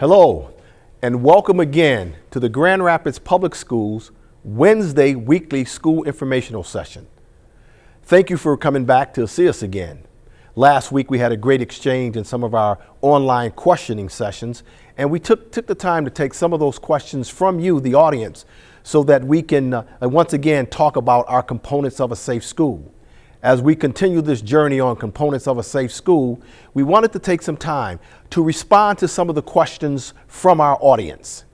Hello, and welcome again to the Grand Rapids Public Schools Wednesday weekly school informational session. Thank you for coming back to see us again. Last week we had a great exchange in some of our online questioning sessions, and we took the time to take some of those questions from you, the audience, so that we can once again talk about our components of a safe school. As we continue this journey on components of a safe school, we wanted to take some time to respond to some of the questions from our audience.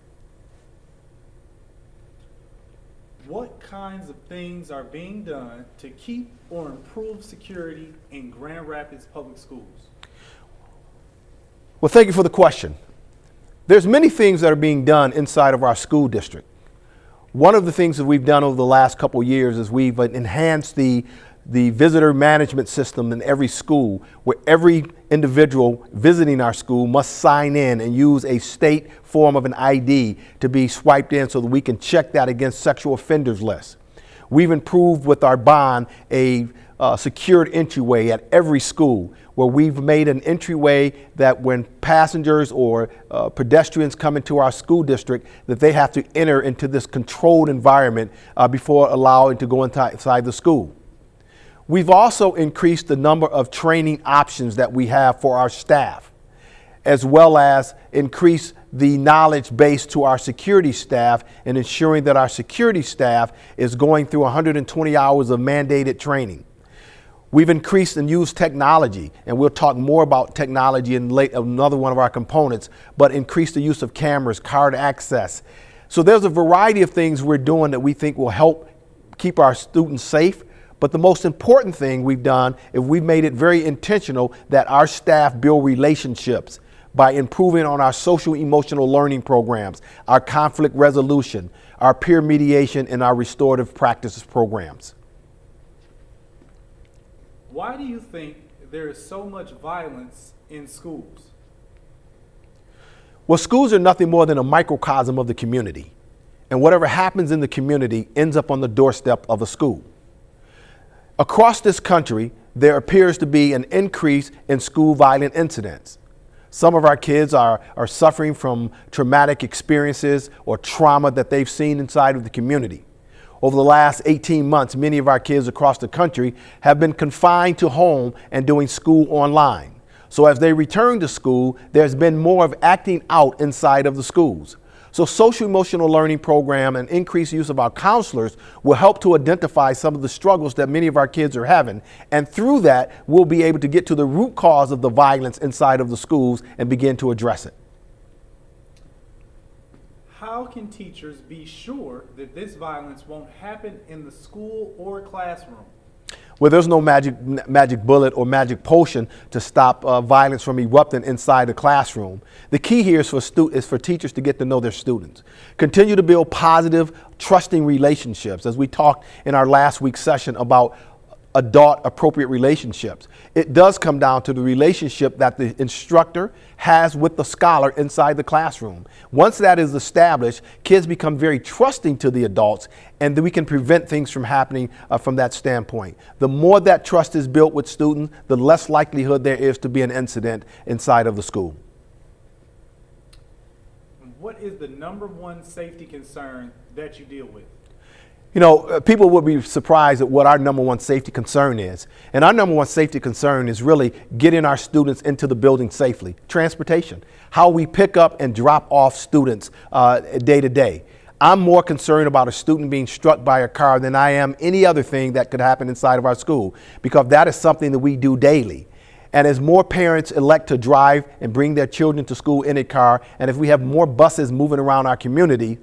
What kinds of things are being done to keep or improve security in Grand Rapids Public Schools? Well, thank you for the question. There's many things that are being done inside of our school district. One of the things that we've done over the last couple of years is we've enhanced the visitor management system in every school, where every individual visiting our school must sign in and use a state form of an ID to be swiped in so that we can check that against sexual offenders list. We've improved with our bond a secured entryway at every school, where we've made an entryway that when passengers or pedestrians come into our school district, that they have to enter into this controlled environment before allowing to go inside the school. We've also increased the number of training options that we have for our staff, as well as increase the knowledge base to our security staff and ensuring that our security staff is going through 120 hours of mandated training. We've increased and used technology, and we'll talk more about technology in another one of our components, but increase the use of cameras, card access. So there's a variety of things we're doing that we think will help keep our students safe. But the most important thing we've done is we've made it very intentional that our staff build relationships by improving on our social emotional learning programs, our conflict resolution, our peer mediation, and our restorative practices programs. Why do you think there is so much violence in schools? Well, schools are nothing more than a microcosm of the community. And whatever happens in the community ends up on the doorstep of a school. Across this country, there appears to be an increase in school violent incidents. Some of our kids are suffering from traumatic experiences or trauma that they've seen inside of the community. Over the last 18 months, many of our kids across the country have been confined to home and doing school online. So as they return to school, there's been more of acting out inside of the schools. So social emotional learning program and increased use of our counselors will help to identify some of the struggles that many of our kids are having. And through that, we'll be able to get to the root cause of the violence inside of the schools and begin to address it. How can teachers be sure that this violence won't happen in the school or classroom? Well, there's no magic bullet or magic potion to stop violence from erupting inside the classroom. The key here is for teachers to get to know their students. Continue to build positive, trusting relationships, as we talked in our last week's session about adult appropriate relationships. It does come down to the relationship that the instructor has with the scholar inside the classroom. Once that is established, kids become very trusting to the adults, and then we can prevent things from happening from that standpoint. The more that trust is built with students, the less likelihood there is to be an incident inside of the school. What is the number one safety concern that you deal with? You know, people would be surprised at what our number one safety concern is. And our number one safety concern is really getting our students into the building safely. Transportation, how we pick up and drop off students day to day. I'm more concerned about a student being struck by a car than I am any other thing that could happen inside of our school, because that is something that we do daily. And as more parents elect to drive and bring their children to school in a car, and if we have more buses moving around our community,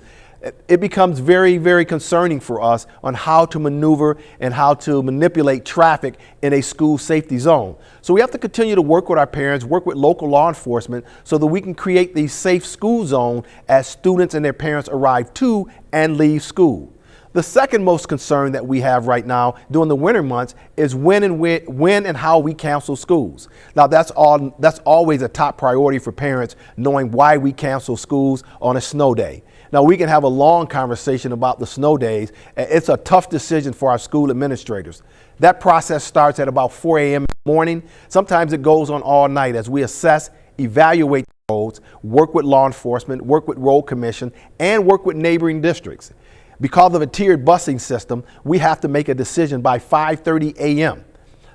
it becomes very, very concerning for us on how to maneuver and how to manipulate traffic in a school safety zone. So we have to continue to work with our parents, work with local law enforcement, so that we can create these safe school zones as students and their parents arrive to and leave school. The second most concern that we have right now during the winter months is when and how we cancel schools. Now that's always a top priority for parents, knowing why we cancel schools on a snow day. Now we can have a long conversation about the snow days. It's a tough decision for our school administrators. That process starts at about 4 a.m. in the morning. Sometimes it goes on all night as we assess, evaluate roads, work with law enforcement, work with road commission, and work with neighboring districts. Because of a tiered busing system, we have to make a decision by 5:30 a.m.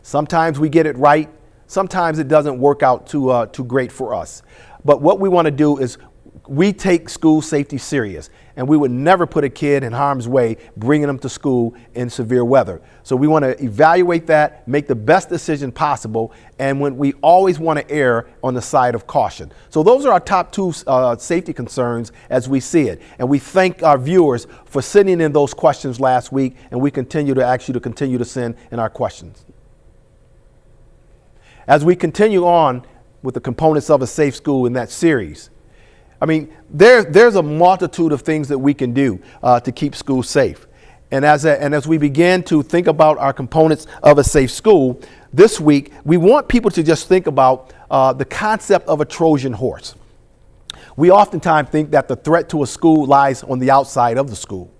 Sometimes we get it right. Sometimes it doesn't work out too great for us. But what we want to do is we take school safety serious, and we would never put a kid in harm's way bringing them to school in severe weather. So we want to evaluate that, make the best decision possible, and when we always want to err on the side of caution. So those are our top two safety concerns as we see it. And we thank our viewers for sending in those questions last week, and we continue to ask you to continue to send in our questions. As we continue on with the components of a safe school in that series, I mean, there's a multitude of things that we can do to keep schools safe. And as we begin to think about our components of a safe school, this week, we want people to just think about the concept of a Trojan horse. We oftentimes think that the threat to a school lies on the outside of the school.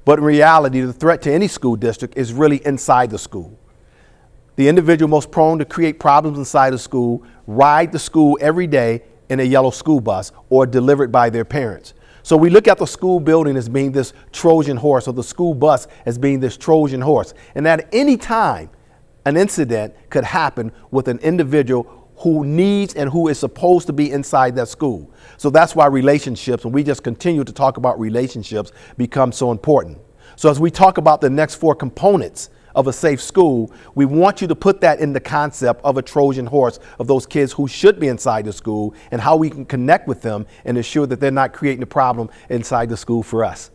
But in reality, the threat to any school district is really inside the school. The individual most prone to create problems inside the school ride the school every day in a yellow school bus or delivered by their parents. So we look at the school building as being this Trojan horse, or the school bus as being this Trojan horse. And at any time, an incident could happen with an individual who needs and who is supposed to be inside that school. So that's why relationships, and we just continue to talk about relationships, become so important. So as we talk about the next four components of a safe school, we want you to put that in the concept of a Trojan horse, of those kids who should be inside the school, and how we can connect with them and ensure that they're not creating a problem inside the school for us.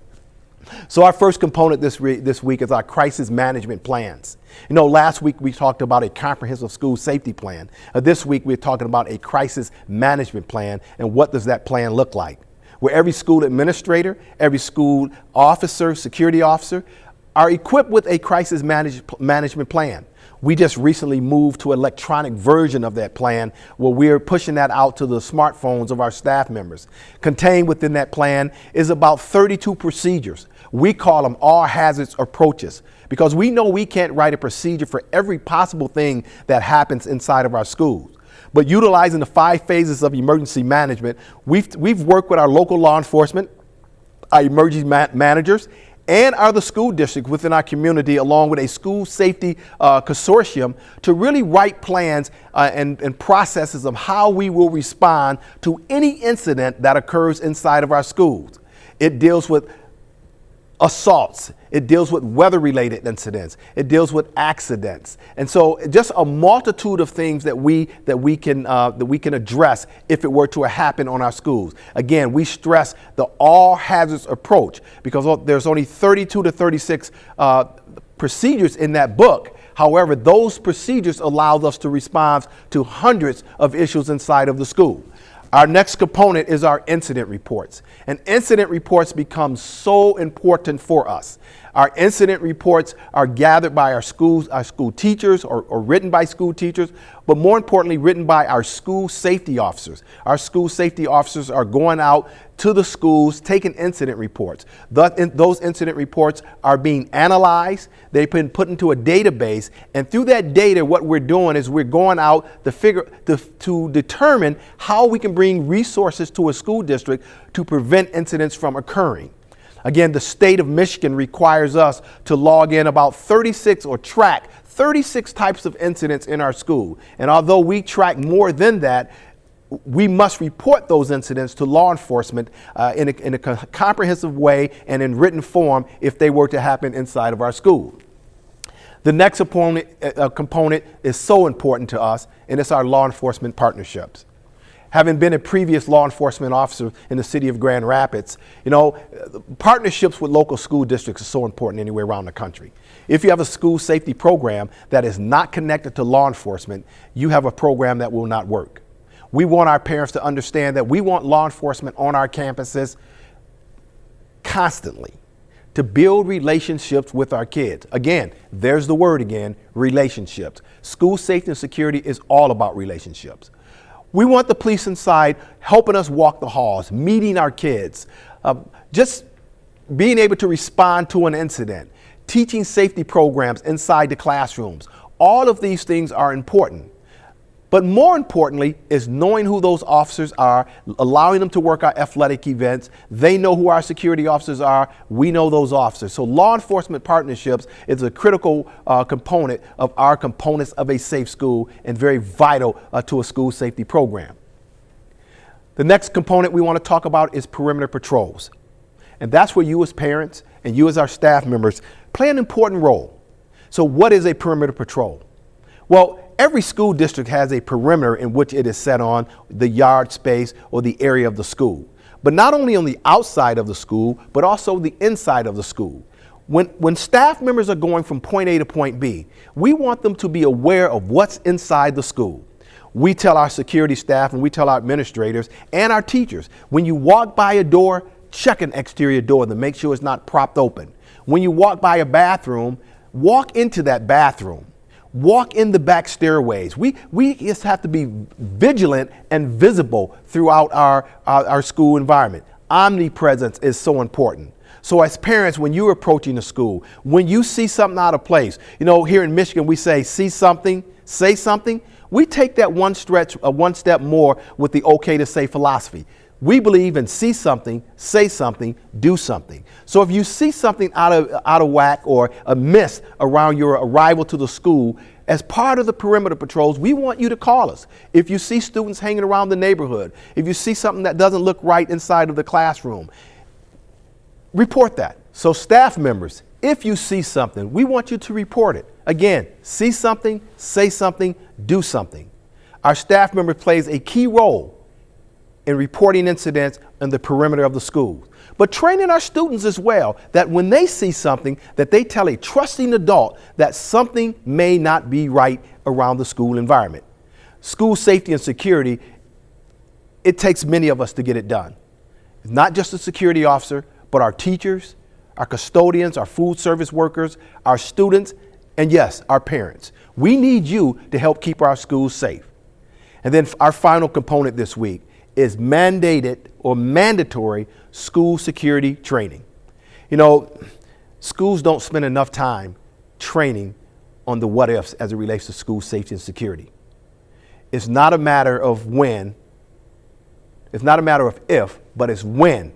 So our first component this week is our crisis management plans. You know, last week we talked about a comprehensive school safety plan. This week we're talking about a crisis management plan, and what does that plan look like? Where every school administrator, every school officer, security officer, are equipped with a crisis management plan. We just recently moved to an electronic version of that plan, where we're pushing that out to the smartphones of our staff members. Contained within that plan is about 32 procedures. We call them all hazards approaches, because we know we can't write a procedure for every possible thing that happens inside of our schools. But utilizing the 5 phases of emergency management, we've worked with our local law enforcement, our emergency managers, and other school districts within our community, along with a school safety consortium, to really write plans and processes of how we will respond to any incident that occurs inside of our schools. It deals with assaults. It deals with weather-related incidents. It deals with accidents. And so just a multitude of things that we can address if it were to happen on our schools. Again, we stress the all hazards approach, because there's only 32 to 36 procedures in that book. However, those procedures allow us to respond to hundreds of issues inside of the school. Our next component is our incident reports. And incident reports become so important for us. Our incident reports are gathered by our school teachers, or written by school teachers, but more importantly, written by our school safety officers. Our school safety officers are going out to the schools, taking incident reports. Those incident reports are being analyzed. They've been put into a database, and through that data, what we're doing is we're going out to determine how we can bring resources to a school district to prevent incidents from occurring. Again, the state of Michigan requires us to log in about 36 or track 36 types of incidents in our school. And although we track more than that, we must report those incidents to law enforcement in a comprehensive way and in written form if they were to happen inside of our school. The next component is so important to us, and it's our law enforcement partnerships. Having been a previous law enforcement officer in the city of Grand Rapids, you know, partnerships with local school districts are so important anywhere around the country. If you have a school safety program that is not connected to law enforcement, you have a program that will not work. We want our parents to understand that we want law enforcement on our campuses constantly to build relationships with our kids. Again, there's the word again, relationships. School safety and security is all about relationships. We want the police inside helping us walk the halls, meeting our kids, just being able to respond to an incident, teaching safety programs inside the classrooms. All of these things are important. But more importantly is knowing who those officers are, allowing them to work our athletic events. They know who our security officers are. We know those officers. So law enforcement partnerships is a critical component of our components of a safe school and very vital to a school safety program. The next component we want to talk about is perimeter patrols. And that's where you as parents and you as our staff members play an important role. So what is a perimeter patrol? Well, every school district has a perimeter in which it is set on, the yard space or the area of the school. But not only on the outside of the school, but also the inside of the school. When staff members are going from point A to point B, we want them to be aware of what's inside the school. We tell our security staff and we tell our administrators and our teachers, when you walk by a door, check an exterior door to make sure it's not propped open. When you walk by a bathroom, walk into that bathroom. Walk in the back stairways. We just have to be vigilant and visible throughout our school environment. Omnipresence is so important. So as parents, when you're approaching the school, when you see something out of place, you know, here in Michigan, we say, see something, say something. We take that one step more with the okay to say philosophy. We believe in see something, say something, do something. So if you see something out of whack or amiss around your arrival to the school, as part of the perimeter patrols, we want you to call us. If you see students hanging around the neighborhood, if you see something that doesn't look right inside of the classroom, report that. So staff members, if you see something, we want you to report it. Again, see something, say something, do something. Our staff member plays a key role in reporting incidents on the perimeter of the school, but training our students as well, that when they see something, that they tell a trusting adult that something may not be right around the school environment. School safety and security, it takes many of us to get it done. It's not just the security officer, but our teachers, our custodians, our food service workers, our students, and yes, our parents. We need you to help keep our schools safe. And then our final component this week is mandated or mandatory school security training. You know, schools don't spend enough time training on the what ifs as it relates to school safety and security. It's not a matter of when, it's not a matter of if, but it's when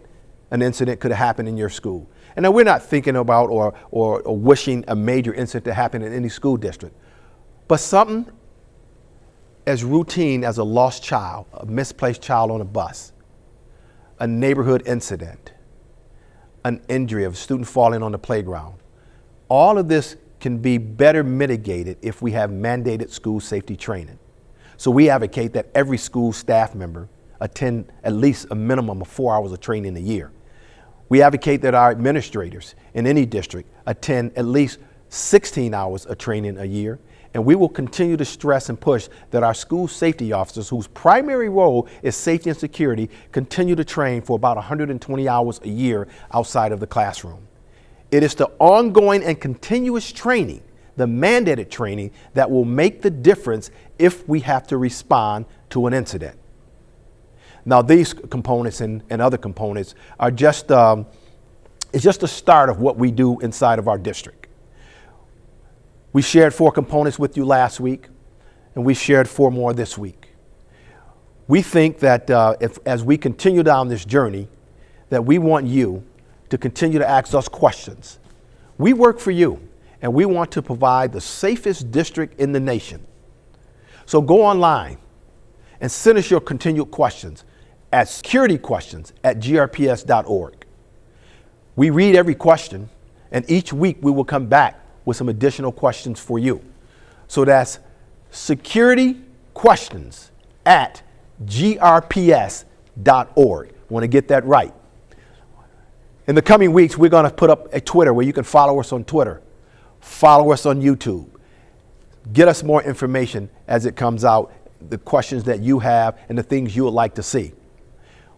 an incident could happen in your school. And now we're not thinking about or wishing a major incident to happen in any school district, but something as routine as a lost child, a misplaced child on a bus, a neighborhood incident, an injury of a student falling on the playground. All of this can be better mitigated if we have mandated school safety training. So we advocate that every school staff member attend at least a minimum of 4 hours of training a year. We advocate that our administrators in any district attend at least 16 hours of training a year. And we will continue to stress and push that our school safety officers, whose primary role is safety and security, continue to train for about 120 hours a year outside of the classroom. It is the ongoing and continuous training, the mandated training, that will make the difference if we have to respond to an incident. Now, these components and other components are just, it's just the start of what we do inside of our district. We shared 4 components with you last week, and we shared 4 more this week. We think that as we continue down this journey, that we want you to continue to ask us questions. We work for you, and we want to provide the safest district in the nation. So go online and send us your continued questions at SecurityQuestions@grps.org. We read every question, and each week we will come back with some additional questions for you. So that's SecurityQuestions@grps.org. Want to get that right. In the coming weeks, we're going to put up a Twitter where you can follow us on Twitter, follow us on YouTube, get us more information as it comes out, the questions that you have and the things you would like to see.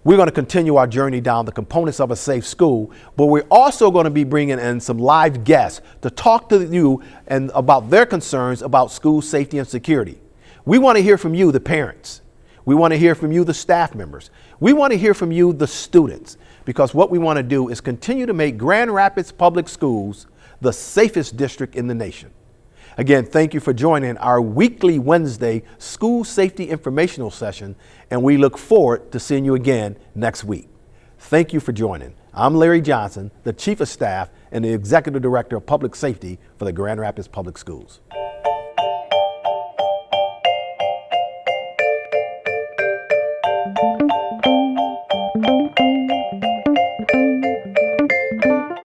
We're going to continue our journey down the components of a safe school, but we're also going to be bringing in some live guests to talk to you and about their concerns about school safety and security. We want to hear from you, the parents. We want to hear from you, the staff members. We want to hear from you, the students, because what we want to do is continue to make Grand Rapids Public Schools the safest district in the nation. Again, thank you for joining our weekly Wednesday school safety informational session, and we look forward to seeing you again next week. Thank you for joining. I'm Larry Johnson, the Chief of Staff and the Executive Director of Public Safety for the Grand Rapids Public Schools.